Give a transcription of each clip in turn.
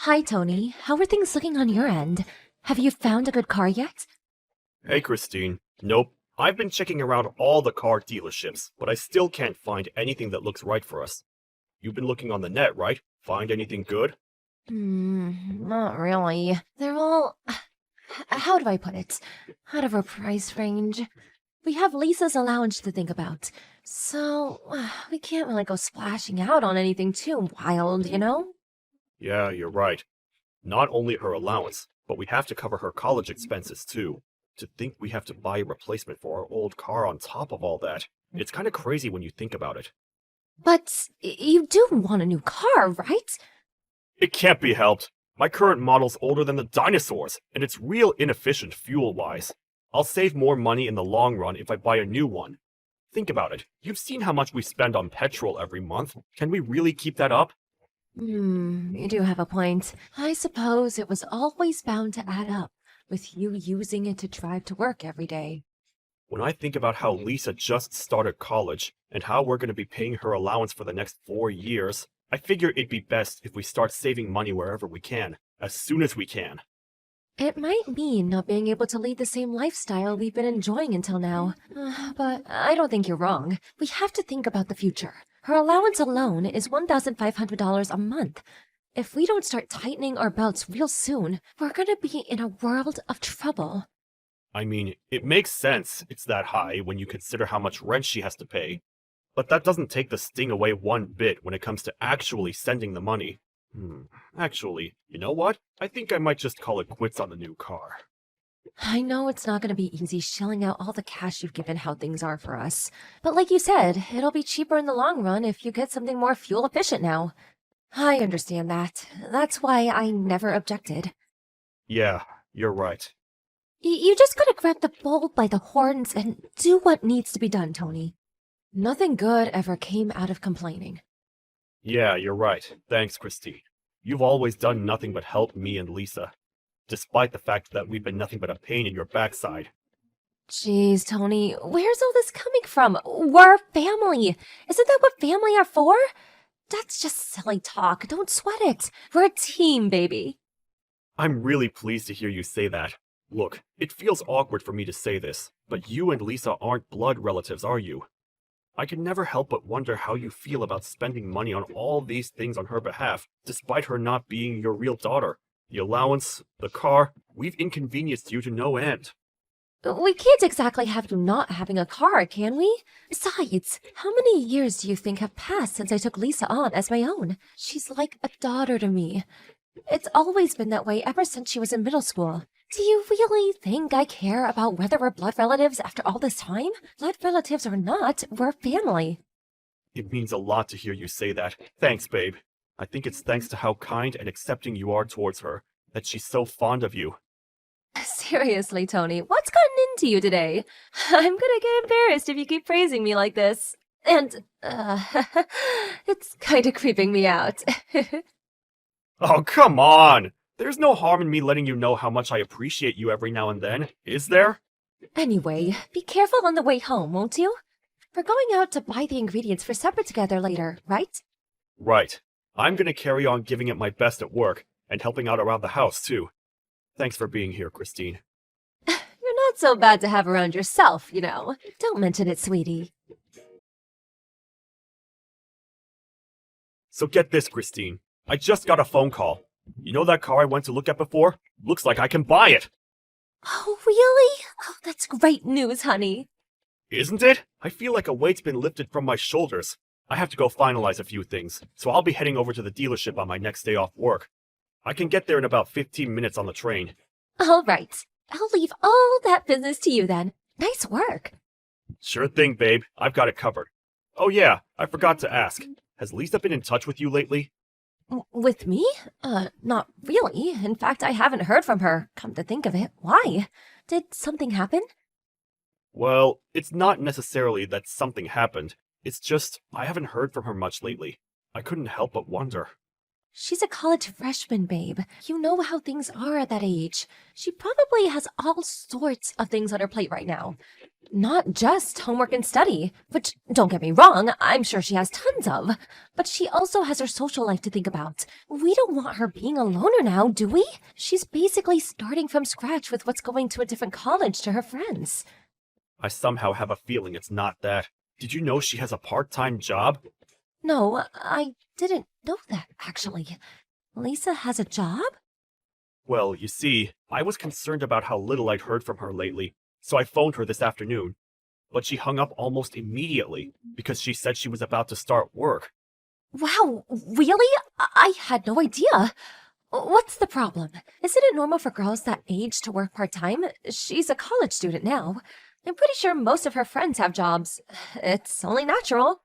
Hi, Tony. How are things looking on your end? Have you found a good car yet? Hey, Christine. Nope. I've been checking around all the car dealerships, but I still can't find anything that looks right for us. You've been looking on the net, right? Find anything good? Not really. They're all, how do I put it? Out of our price range. We have Lisa's allowance to think about. So, we can't really go splashing out on anything too wild, you know? Yeah, you're right. Not only her allowance, but we have to cover her college expenses too. To think we have to buy a replacement for our old car on top of all that. It's kind of crazy when you think about it. But you do want a new car, right? It can't be helped. My current model's older than the dinosaurs, and it's real inefficient fuel-wise. I'll save more money in the long run if I buy a new one. Think about it. You've seen how much we spend on petrol every month. Can we really keep that up? You do have a point. I suppose it was always bound to add up, with you using it to drive to work every day. When I think about how Lisa just started college, and how we're going to be paying her allowance for the next 4 years, I figure it'd be best if we start saving money wherever we can, as soon as we can. It might mean not being able to lead the same lifestyle we've been enjoying until now. But I don't think you're wrong. We have to think about the future. Her allowance alone is $1,500 a month. If we don't start tightening our belts real soon, we're gonna be in a world of trouble. I mean, it makes sense it's that high when you consider how much rent she has to pay. But that doesn't take the sting away one bit when it comes to actually sending the money. Actually, you know what? I think I might just call it quits on the new car. I know it's not gonna be easy shelling out all the cash you've given how things are for us. But like you said, it'll be cheaper in the long run if you get something more fuel efficient now. I understand that. That's why I never objected. Yeah, you're right. You just gotta grab the bull by the horns and do what needs to be done, Tony. Nothing good ever came out of complaining. Yeah, you're right. Thanks, Christine. You've always done nothing but help me and Lisa, despite the fact that we've been nothing but a pain in your backside. Jeez, Tony, where's all this coming from? We're family. Isn't that what family are for? That's just silly talk. Don't sweat it. We're a team, baby. I'm really pleased to hear you say that. Look, it feels awkward for me to say this, but you and Lisa aren't blood relatives, are you? I can never help but wonder how you feel about spending money on all these things on her behalf, despite her not being your real daughter. The allowance, the car, we've inconvenienced you to no end. We can't exactly have you not having a car, can we? Besides, how many years do you think have passed since I took Lisa on as my own? She's like a daughter to me. It's always been that way ever since she was in middle school. Do you really think I care about whether we're blood relatives after all this time? Blood relatives or not, we're family. It means a lot to hear you say that. Thanks, babe. I think it's thanks to how kind and accepting you are towards her, that she's so fond of you. Seriously, Tony, what's gotten into you today? I'm gonna get embarrassed if you keep praising me like this. And, it's kinda creeping me out. Oh, come on! There's no harm in me letting you know how much I appreciate you every now and then, is there? Anyway, be careful on the way home, won't you? We're going out to buy the ingredients for supper together later, right? Right. I'm gonna carry on giving it my best at work, and helping out around the house, too. Thanks for being here, Christine. You're not so bad to have around yourself, you know. Don't mention it, sweetie. So get this, Christine. I just got a phone call. You know that car I went to look at before? Looks like I can buy it! Oh, really? Oh, that's great news, honey. Isn't it? I feel like a weight's been lifted from my shoulders. I have to go finalize a few things, so I'll be heading over to the dealership on my next day off work. I can get there in about 15 minutes on the train. All right. I'll leave all that business to you then. Nice work. Sure thing, babe. I've got it covered. Oh yeah, I forgot to ask. Has Lisa been in touch with you lately? With me? Not really. In fact, I haven't heard from her. Come to think of it, why? Did something happen? Well, it's not necessarily that something happened. It's just, I haven't heard from her much lately. I couldn't help but wonder. She's a college freshman, babe. You know how things are at that age. She probably has all sorts of things on her plate right now. Not just homework and study, which, don't get me wrong, I'm sure she has tons of. But she also has her social life to think about. We don't want her being a loner now, do we? She's basically starting from scratch with what's going to a different college to her friends. I somehow have a feeling it's not that. Did you know she has a part-time job? No, I didn't know that, actually. Lisa has a job? Well, you see, I was concerned about how little I'd heard from her lately, so I phoned her this afternoon. But she hung up almost immediately because she said she was about to start work. Wow, really? I had no idea. What's the problem? Isn't it normal for girls that age to work part-time? She's a college student now. I'm pretty sure most of her friends have jobs. It's only natural.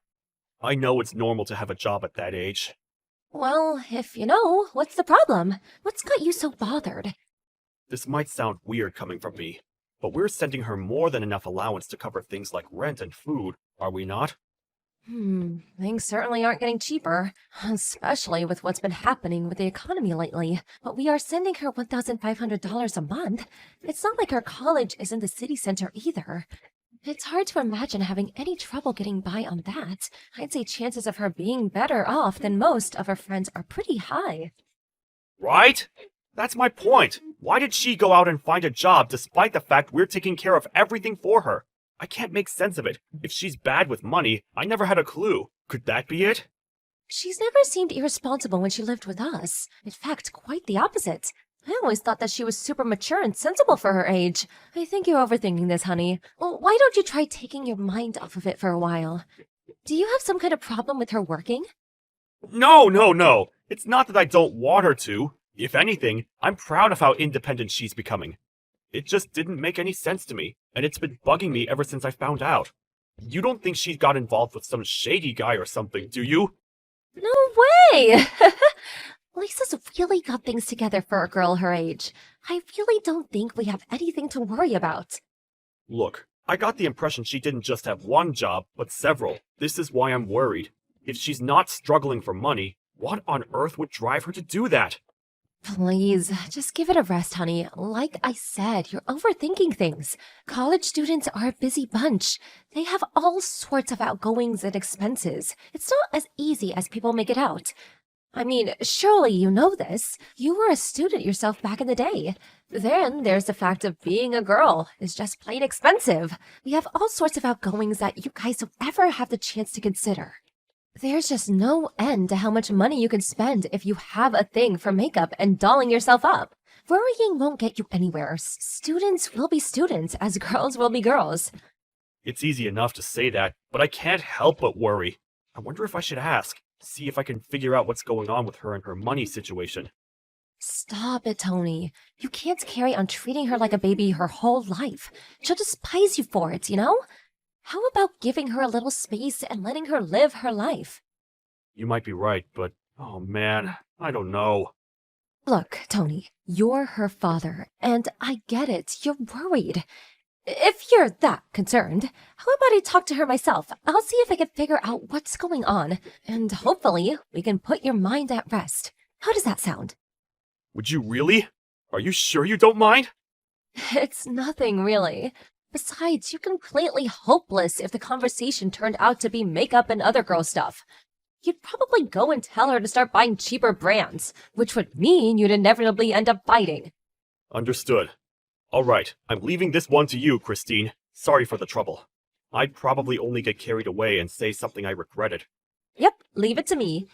I know it's normal to have a job at that age. Well, if you know, what's the problem? What's got you so bothered? This might sound weird coming from me, but we're sending her more than enough allowance to cover things like rent and food, are we not? Things certainly aren't getting cheaper, especially with what's been happening with the economy lately. But we are sending her $1,500 a month. It's not like her college is in the city center either. It's hard to imagine having any trouble getting by on that. I'd say chances of her being better off than most of her friends are pretty high. Right? That's my point. Why did she go out and find a job despite the fact we're taking care of everything for her? I can't make sense of it. If she's bad with money, I never had a clue. Could that be it? She's never seemed irresponsible when she lived with us. In fact, quite the opposite. I always thought that she was super mature and sensible for her age. I think you're overthinking this, honey. Well, why don't you try taking your mind off of it for a while? Do you have some kind of problem with her working? No. It's not that I don't want her to. If anything, I'm proud of how independent she's becoming. It just didn't make any sense to me, and it's been bugging me ever since I found out. You don't think she got involved with some shady guy or something, do you? No way! Lisa's really got things together for a girl her age. I really don't think we have anything to worry about. Look, I got the impression she didn't just have one job, but several. This is why I'm worried. If she's not struggling for money, what on earth would drive her to do that? Please, just give it a rest, honey. Like I said, you're overthinking things. College students are a busy bunch. They have all sorts of outgoings and expenses. It's not as easy as people make it out. I mean, surely you know this. You were a student yourself back in the day. Then there's the fact of being a girl. It's just plain expensive. We have all sorts of outgoings that you guys don't ever have the chance to consider. There's just no end to how much money you can spend if you have a thing for makeup and dolling yourself up. Worrying won't get you anywhere. Students will be students, as girls will be girls. It's easy enough to say that, but I can't help but worry. I wonder if I should ask, see if I can figure out what's going on with her and her money situation. Stop it, Tony. You can't carry on treating her like a baby her whole life. She'll despise you for it, you know? How about giving her a little space and letting her live her life? You might be right, but oh man, I don't know. Look, Tony, you're her father, and I get it. You're worried. If you're that concerned, how about I talk to her myself? I'll see if I can figure out what's going on, and hopefully we can put your mind at rest. How does that sound? Would you really? Are you sure you don't mind? It's nothing, really. Besides, you're completely hopeless if the conversation turned out to be makeup and other girl stuff. You'd probably go and tell her to start buying cheaper brands, which would mean you'd inevitably end up fighting. Understood. All right, I'm leaving this one to you, Christine. Sorry for the trouble. I'd probably only get carried away and say something I regretted. Yep, leave it to me.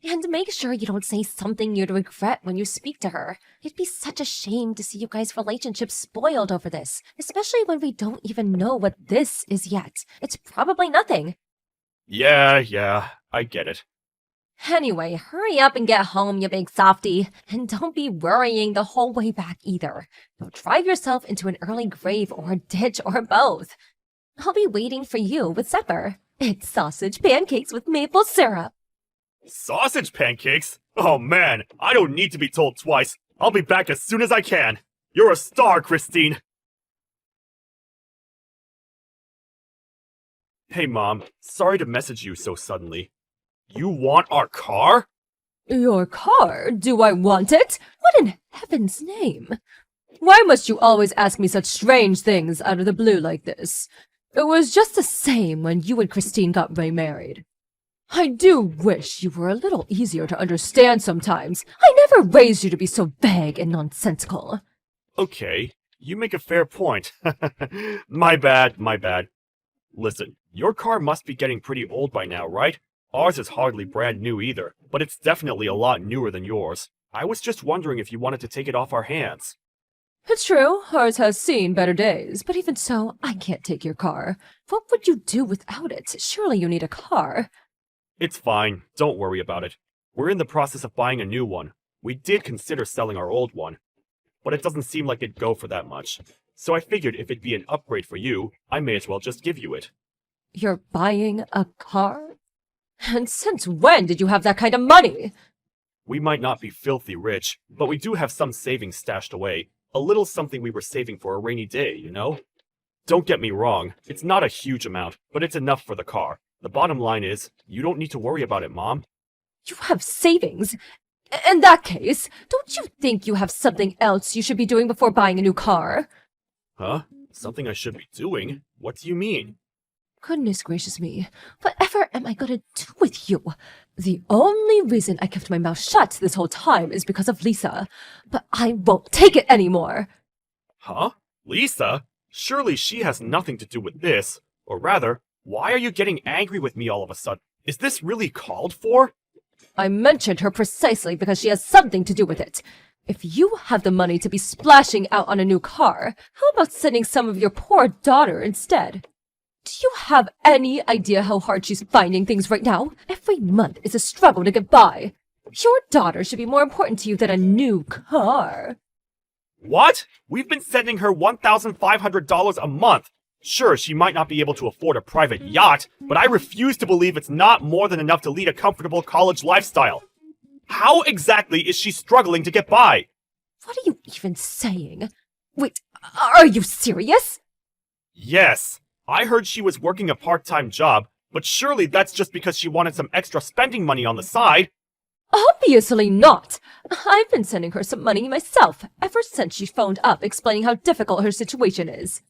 And make sure you don't say something you'd regret when you speak to her. It'd be such a shame to see you guys' relationship spoiled over this, especially when we don't even know what this is yet. It's probably nothing. Yeah, I get it. Anyway, hurry up and get home, you big softy. And don't be worrying the whole way back either. You'll drive yourself into an early grave or a ditch or both. I'll be waiting for you with supper. It's sausage pancakes with maple syrup. Sausage pancakes? Oh man, I don't need to be told twice. I'll be back as soon as I can. You're a star, Christine. Hey Mom, sorry to message you so suddenly. You want our car? Your car? Do I want it? What in heaven's name? Why must you always ask me such strange things out of the blue like this? It was just the same when you and Christine got remarried. I do wish you were a little easier to understand sometimes. I never raised you to be so vague and nonsensical. Okay, you make a fair point. My bad. Listen, your car must be getting pretty old by now, right? Ours is hardly brand new either, but it's definitely a lot newer than yours. I was just wondering if you wanted to take it off our hands. It's true, ours has seen better days, but even so, I can't take your car. What would you do without it? Surely you need a car. It's fine, don't worry about it. We're in the process of buying a new one. We did consider selling our old one, but it doesn't seem like it'd go for that much. So I figured if it'd be an upgrade for you, I may as well just give you it. You're buying a car? And since when did you have that kind of money? We might not be filthy rich, but we do have some savings stashed away. A little something we were saving for a rainy day, you know? Don't get me wrong, it's not a huge amount, but it's enough for the car. The bottom line is, you don't need to worry about it, Mom. You have savings? In that case, don't you think you have something else you should be doing before buying a new car? Huh? Something I should be doing? What do you mean? Goodness gracious me, whatever am I gonna do with you? The only reason I kept my mouth shut this whole time is because of Lisa, but I won't take it anymore. Huh? Lisa? Surely she has nothing to do with this. Or rather, why are you getting angry with me all of a sudden? Is this really called for? I mentioned her precisely because she has something to do with it. If you have the money to be splashing out on a new car, how about sending some of your poor daughter instead? Do you have any idea how hard she's finding things right now? Every month is a struggle to get by. Your daughter should be more important to you than a new car. What? We've been sending her $1,500 a month. Sure, she might not be able to afford a private yacht, but I refuse to believe it's not more than enough to lead a comfortable college lifestyle. How exactly is she struggling to get by? What are you even saying? Wait, are you serious? Yes. I heard she was working a part-time job, but surely that's just because she wanted some extra spending money on the side. Obviously not. I've been sending her some money myself ever since she phoned up explaining how difficult her situation is.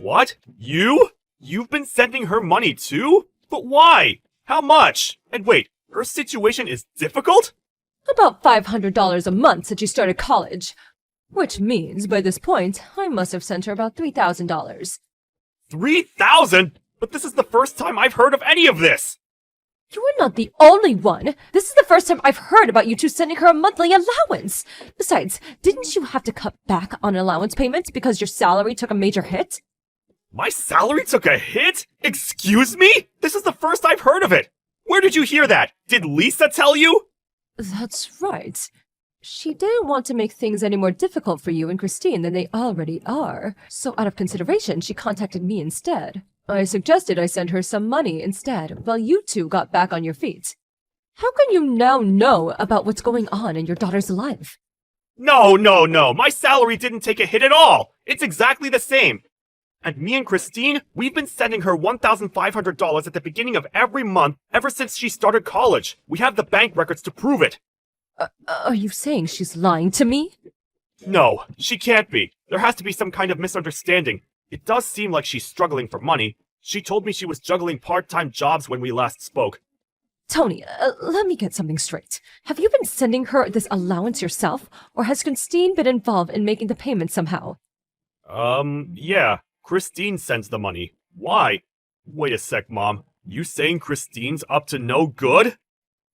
What? You? You've been sending her money too? But why? How much? And wait, her situation is difficult? About $500 a month since she started college. Which means, by this point, I must have sent her about $3,000. 3,000? But this is the first time I've heard of any of this! You are not the only one. This is the first time I've heard about you two sending her a monthly allowance. Besides, didn't you have to cut back on allowance payments because your salary took a major hit? My salary took a hit? Excuse me? This is the first I've heard of it! Where did you hear that? Did Lisa tell you? That's right. She didn't want to make things any more difficult for you and Christine than they already are, so out of consideration, she contacted me instead. I suggested I send her some money instead, while you two got back on your feet. How can you now know about what's going on in your daughter's life? No, my salary didn't take a hit at all! It's exactly the same! And me and Christine, we've been sending her $1,500 at the beginning of every month ever since she started college. We have the bank records to prove it. Are you saying she's lying to me? No, she can't be. There has to be some kind of misunderstanding. It does seem like she's struggling for money. She told me she was juggling part-time jobs when we last spoke. Tony, let me get something straight. Have you been sending her this allowance yourself, or has Christine been involved in making the payment somehow? Yeah. Christine sends the money. Why? Wait a sec, Mom. You saying Christine's up to no good?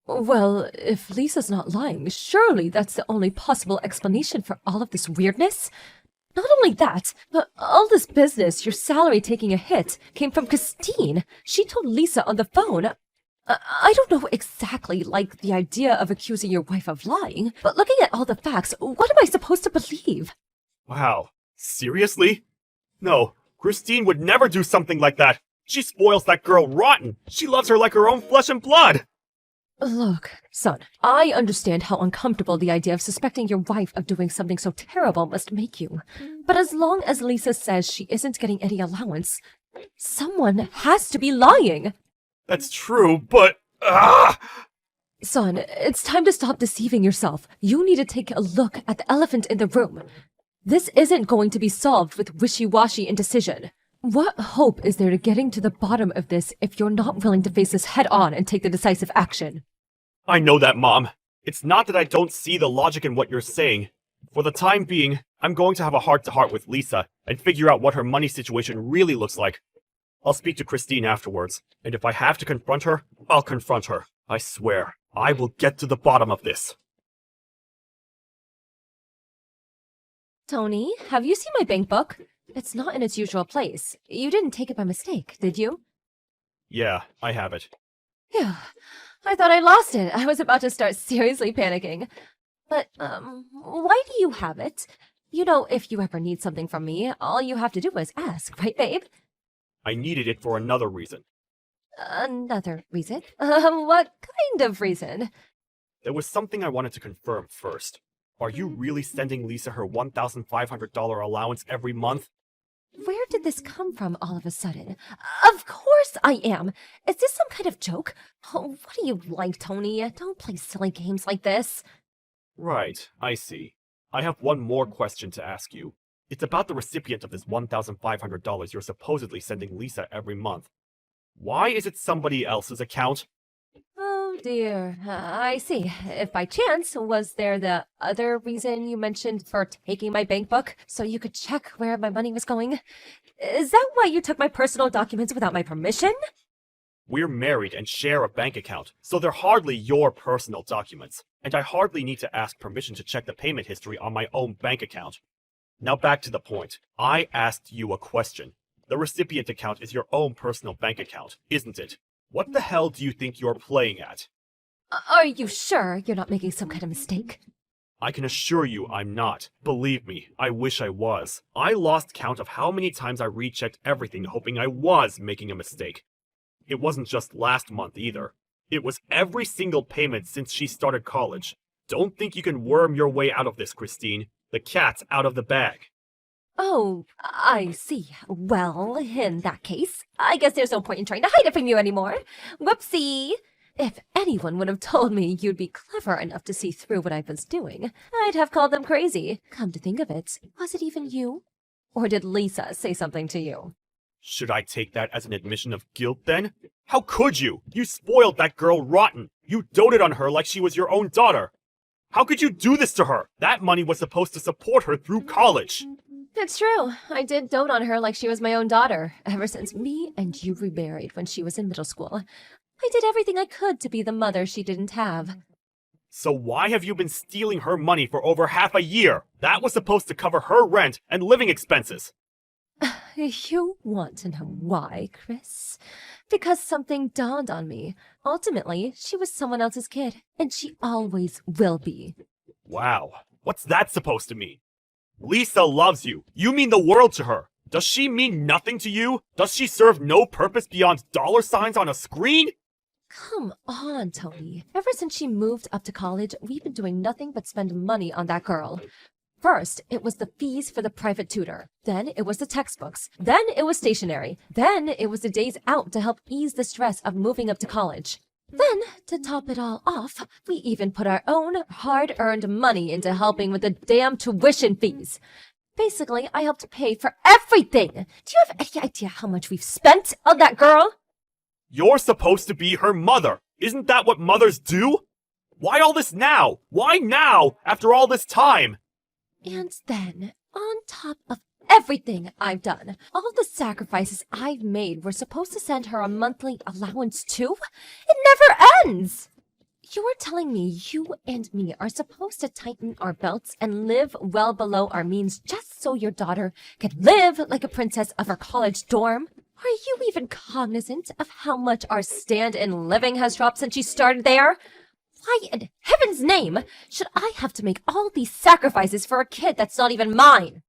Well, if Lisa's not lying, surely that's the only possible explanation for all of this weirdness. Not only that, but all this business, your salary taking a hit, came from Christine. She told Lisa on the phone. I don't know exactly like the idea of accusing your wife of lying, but looking at all the facts, what am I supposed to believe? Wow. Seriously? No, Christine would never do something like that. She spoils that girl rotten. She loves her like her own flesh and blood. Look, son, I understand how uncomfortable the idea of suspecting your wife of doing something so terrible must make you. But as long as Lisa says she isn't getting any allowance, someone has to be lying. That's true, but... Son, it's time to stop deceiving yourself. You need to take a look at the elephant in the room. This isn't going to be solved with wishy-washy indecision. What hope is there to getting to the bottom of this if you're not willing to face this head-on and take the decisive action? I know that, Mom. It's not that I don't see the logic in what you're saying. For the time being, I'm going to have a heart-to-heart with Lisa and figure out what her money situation really looks like. I'll speak to Christine afterwards, and if I have to confront her, I'll confront her. I swear, I will get to the bottom of this. Tony, have you seen my bank book? It's not in its usual place. You didn't take it by mistake, did you? Yeah, I have it. Phew. I thought I lost it. I was about to start seriously panicking. But, why do you have it? You know, if you ever need something from me, all you have to do is ask, right, babe? I needed it for another reason. Another reason? What kind of reason? There was something I wanted to confirm first. Are you really sending Lisa her $1,500 allowance every month? Where did this come from all of a sudden? Of course I am! Is this some kind of joke? Oh, what do you like, Tony? Don't play silly games like this. Right, I see. I have one more question to ask you. It's about the recipient of this $1,500 you're supposedly sending Lisa every month. Why is it somebody else's account? Oh dear, I see. If by chance, was there the other reason you mentioned for taking my bank book, so you could check where my money was going? Is that why you took my personal documents without my permission? We're married and share a bank account, so they're hardly your personal documents, and I hardly need to ask permission to check the payment history on my own bank account. Now back to the point. I asked you a question. The recipient account is your own personal bank account, isn't it? What the hell do you think you're playing at? Are you sure you're not making some kind of mistake? I can assure you I'm not. Believe me, I wish I was. I lost count of how many times I rechecked everything hoping I was making a mistake. It wasn't just last month either. It was every single payment since she started college. Don't think you can worm your way out of this, Christine. The cat's out of the bag. Oh, I see. Well, in that case, I guess there's no point in trying to hide it from you anymore. Whoopsie! If anyone would have told me you'd be clever enough to see through what I was doing, I'd have called them crazy. Come to think of it, was it even you? Or did Lisa say something to you? Should I take that as an admission of guilt then? How could you? You spoiled that girl rotten. You doted on her like she was your own daughter. How could you do this to her? That money was supposed to support her through college. It's true. I did dote on her like she was my own daughter, ever since me and you remarried when she was in middle school. I did everything I could to be the mother she didn't have. So why have you been stealing her money for over half a year? That was supposed to cover her rent and living expenses. You want to know why, Chris? Because something dawned on me. Ultimately, she was someone else's kid, and she always will be. Wow, what's that supposed to mean? Lisa loves you. You mean the world to her. Does she mean nothing to you? Does she serve no purpose beyond dollar signs on a screen? Come on, Tony. Ever since she moved up to college, we've been doing nothing but spend money on that girl. First, it was the fees for the private tutor. Then it was the textbooks. Then it was stationery. Then it was the days out to help ease the stress of moving up to college. Then, to top it all off, we even put our own hard-earned money into helping with the damn tuition fees. Basically, I helped pay for everything. Do you have any idea how much we've spent on that girl? You're supposed to be her mother. Isn't that what mothers do? Why all this now? Why now, after all this time? And then, on top of everything I've done, all the sacrifices I've made were supposed to send her a monthly allowance too? It never ends! You're telling me you and me are supposed to tighten our belts and live well below our means just so your daughter can live like a princess of her college dorm? Are you even cognizant of how much our stand-in living has dropped since she started there? Why in heaven's name should I have to make all these sacrifices for a kid that's not even mine?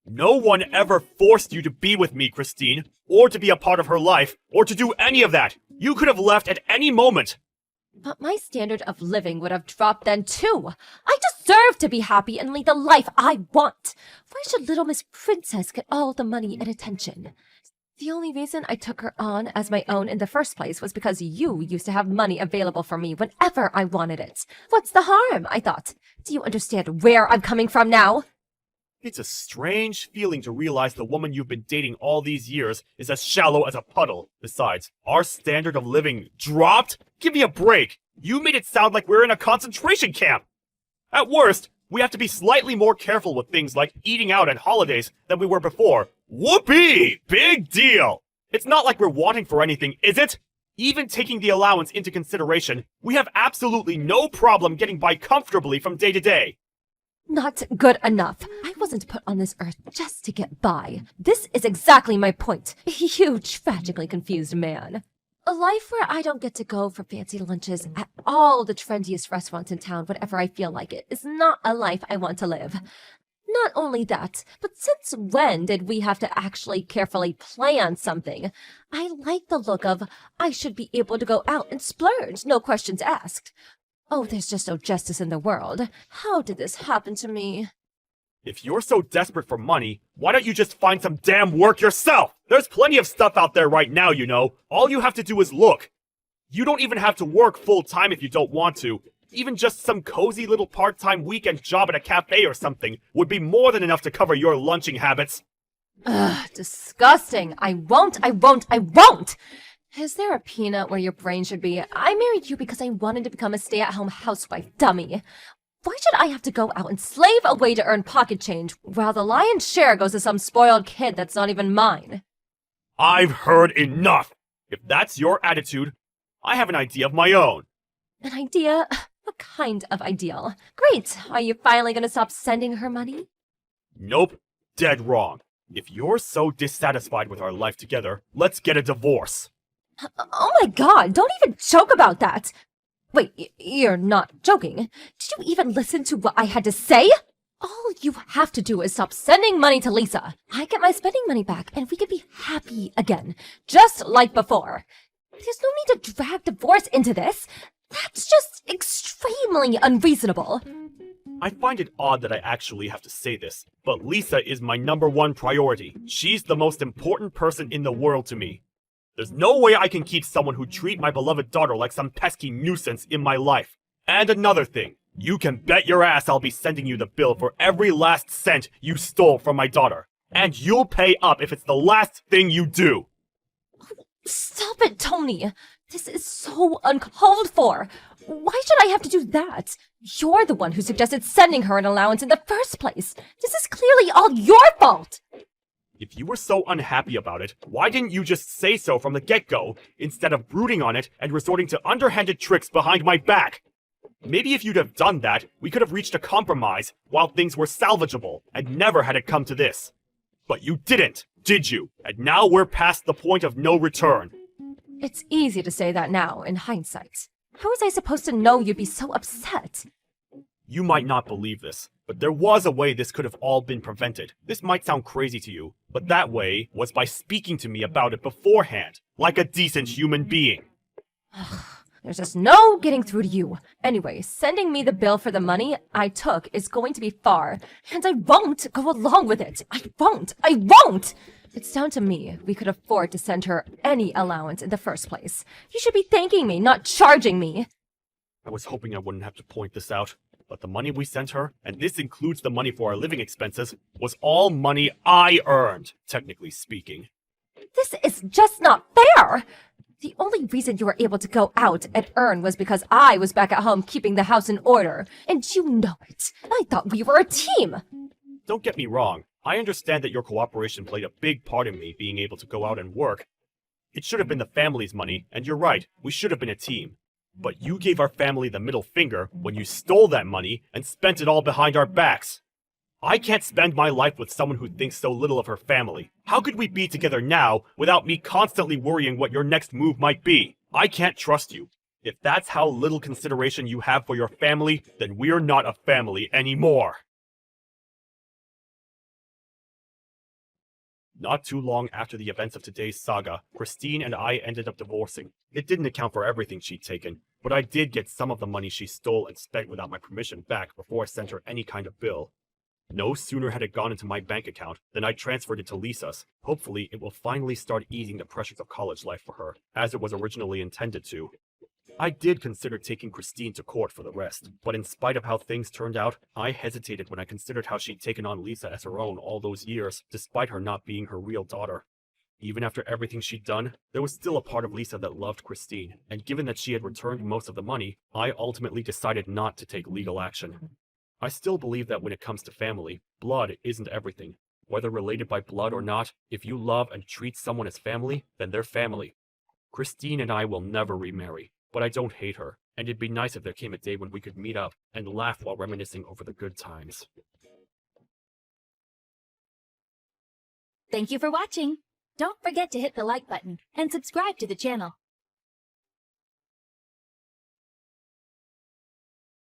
No one ever forced you to be with me, Christine, or to be a part of her life, or to do any of that. You could have left at any moment. But my standard of living would have dropped then too. I deserve to be happy and lead the life I want. Why should little Miss Princess get all the money and attention? The only reason I took her on as my own in the first place was because you used to have money available for me whenever I wanted it. What's the harm, I thought. Do you understand where I'm coming from now? It's a strange feeling to realize the woman you've been dating all these years is as shallow as a puddle. Besides, our standard of living dropped? Give me a break! You made it sound like we're in a concentration camp! At worst, we have to be slightly more careful with things like eating out and holidays than we were before. Whoopee! Big deal! It's not like we're wanting for anything, is it? Even taking the allowance into consideration, we have absolutely no problem getting by comfortably from day to day. Not good enough. I wasn't put on this earth just to get by. This is exactly my point. You tragically confused man. A life where I don't get to go for fancy lunches at all the trendiest restaurants in town whenever I feel like it is not a life I want to live. Not only that, but since when did we have to actually carefully plan something? I like the look of, I should be able to go out and splurge, no questions asked. Oh, there's just no justice in the world. How did this happen to me? If you're so desperate for money, why don't you just find some damn work yourself? There's plenty of stuff out there right now, you know. All you have to do is look. You don't even have to work full-time if you don't want to. Even just some cozy little part-time weekend job at a cafe or something would be more than enough to cover your lunching habits. Ugh, disgusting. I won't. Is there a peanut where your brain should be? I married you because I wanted to become a stay-at-home housewife, dummy. Why should I have to go out and slave away to earn pocket change, while the lion's share goes to some spoiled kid that's not even mine? I've heard enough! If that's your attitude, I have an idea of my own. An idea? What kind of ideal? Great! Are you finally gonna stop sending her money? Nope. Dead wrong. If you're so dissatisfied with our life together, let's get a divorce. Oh my god, don't even joke about that! Wait, you're not joking. Did you even listen to what I had to say? All you have to do is stop sending money to Lisa. I get my spending money back, and we could be happy again. Just like before. There's no need to drag divorce into this. That's just extremely unreasonable. I find it odd that I actually have to say this, but Lisa is my #1 priority. She's the most important person in the world to me. There's no way I can keep someone who treats my beloved daughter like some pesky nuisance in my life. And another thing, you can bet your ass I'll be sending you the bill for every last cent you stole from my daughter. And you'll pay up if it's the last thing you do. Stop it, Tony. This is so uncalled for. Why should I have to do that? You're the one who suggested sending her an allowance in the first place. This is clearly all your fault. If you were so unhappy about it, why didn't you just say so from the get-go, instead of brooding on it and resorting to underhanded tricks behind my back? Maybe if you'd have done that, we could have reached a compromise while things were salvageable and never had it come to this. But you didn't, did you? And now we're past the point of no return. It's easy to say that now, in hindsight. How was I supposed to know you'd be so upset? You might not believe this, but there was a way this could have all been prevented. This might sound crazy to you, but that way was by speaking to me about it beforehand, like a decent human being. There's just no getting through to you. Anyway, sending me the bill for the money I took is going to be far, and I won't go along with it. I won't! It's down to me. We could afford to send her any allowance in the first place. You should be thanking me, not charging me. I was hoping I wouldn't have to point this out, but the money we sent her, and this includes the money for our living expenses, was all money I earned, technically speaking. This is just not fair! The only reason you were able to go out and earn was because I was back at home keeping the house in order, and you know it. I thought we were a team! Don't get me wrong. I understand that your cooperation played a big part in me being able to go out and work. It should have been the family's money, and you're right, we should have been a team. But you gave our family the middle finger when you stole that money and spent it all behind our backs. I can't spend my life with someone who thinks so little of her family. How could we be together now without me constantly worrying what your next move might be? I can't trust you. If that's how little consideration you have for your family, then we're not a family anymore. Not too long after the events of today's saga, Christine and I ended up divorcing. It didn't account for everything she'd taken, but I did get some of the money she stole and spent without my permission back before I sent her any kind of bill. No sooner had it gone into my bank account than I transferred it to Lisa's. Hopefully, it will finally start easing the pressures of college life for her, as it was originally intended to. I did consider taking Christine to court for the rest, but in spite of how things turned out, I hesitated when I considered how she'd taken on Lisa as her own all those years, despite her not being her real daughter. Even after everything she'd done, there was still a part of Lisa that loved Christine, and given that she had returned most of the money, I ultimately decided not to take legal action. I still believe that when it comes to family, blood isn't everything. Whether related by blood or not, if you love and treat someone as family, then they're family. Christine and I will never remarry, but I don't hate her, and it'd be nice if there came a day when we could meet up and laugh while reminiscing over the good times. Thank you for watching. Don't forget to hit the like button and subscribe to the channel.